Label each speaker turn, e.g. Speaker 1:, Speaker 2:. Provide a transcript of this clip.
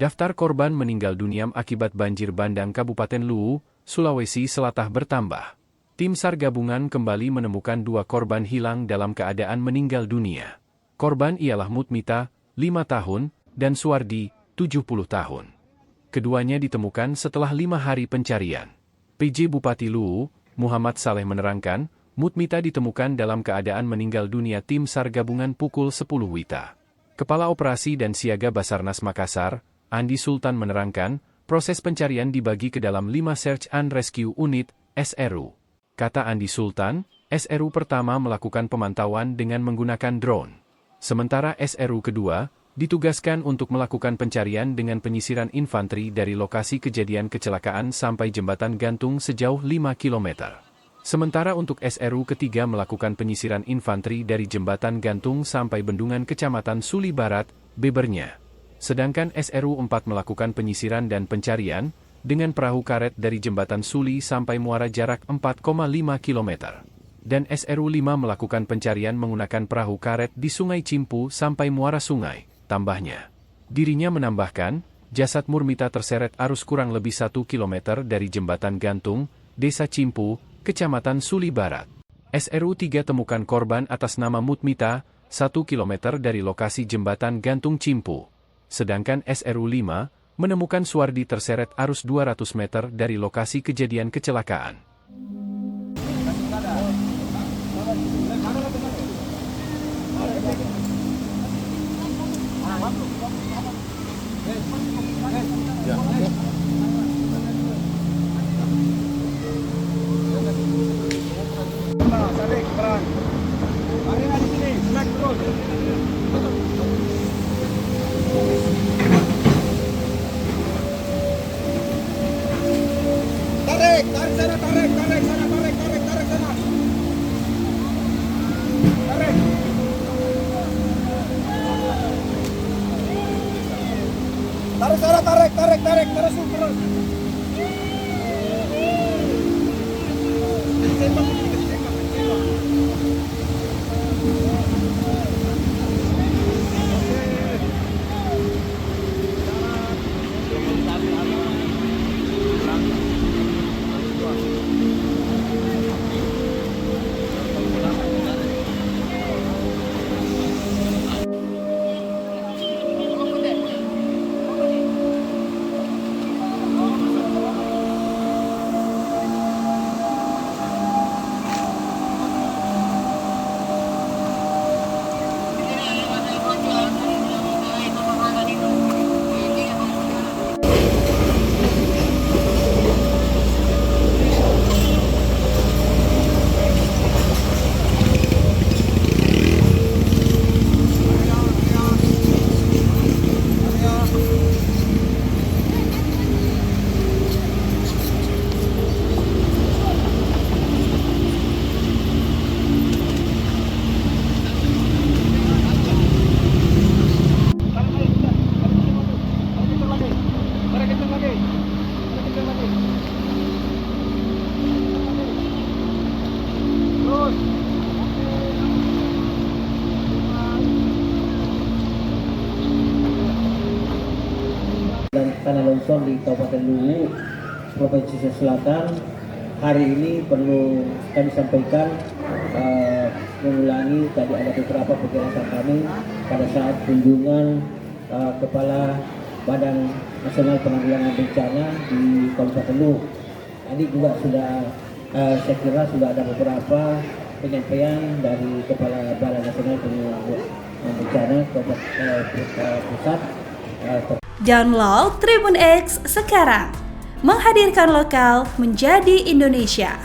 Speaker 1: Daftar korban meninggal dunia akibat banjir bandang Kabupaten Luwu, Sulawesi Selatan bertambah. Tim SAR gabungan kembali menemukan 2 korban hilang dalam keadaan meninggal dunia. Korban ialah Mutmita, 5 tahun, dan Suwardi, 70 tahun. Keduanya ditemukan setelah 5 hari pencarian. PJ Bupati Luwu, Muhammad Saleh menerangkan, Mutmita ditemukan dalam keadaan meninggal dunia tim SAR gabungan pukul 10 WITA. Kepala Operasi dan Siaga Basarnas Makassar, Andi Sultan menerangkan, proses pencarian dibagi ke dalam 5 Search and Rescue Unit, SRU. Kata Andi Sultan, SRU pertama melakukan pemantauan dengan menggunakan drone. Sementara SRU kedua, ditugaskan untuk melakukan pencarian dengan penyisiran infanteri dari lokasi kejadian kecelakaan sampai jembatan gantung sejauh 5 km. Sementara untuk SRU ketiga melakukan penyisiran infanteri dari jembatan gantung sampai bendungan Kecamatan Suli Barat, Bebernya. Sedangkan SRU 4 melakukan penyisiran dan pencarian, dengan perahu karet dari jembatan Suli sampai Muara jarak 4,5 km. Dan SRU 5 melakukan pencarian menggunakan perahu karet di Sungai Cimpu sampai Muara Sungai, tambahnya. Dirinya menambahkan, jasad Murmita terseret arus kurang lebih 1 km dari jembatan gantung, Desa Cimpu, Kecamatan Suli Barat. SRU 3 temukan korban atas nama Mutmita, 1 km dari lokasi jembatan gantung Cimpu. Sedangkan SRU 5 menemukan Suwardi terseret arus 200 meter dari lokasi kejadian kecelakaan.
Speaker 2: Tarik, terus.
Speaker 3: Dan tanah longsor di Kabupaten Luwu, Provinsi Selatan, hari ini perlu kami sampaikan mengulangi tadi ada beberapa penjelasan kami pada saat kunjungan Kepala Badan Nasional Penanggulangan Bencana di Kabupaten Luwu. Tadi juga sudah saya kira sudah ada beberapa penyampaian dari Kepala Badan Nasional Penanggulangan Bencana Pusat.
Speaker 4: Download Tribun X sekarang, menghadirkan lokal menjadi Indonesia.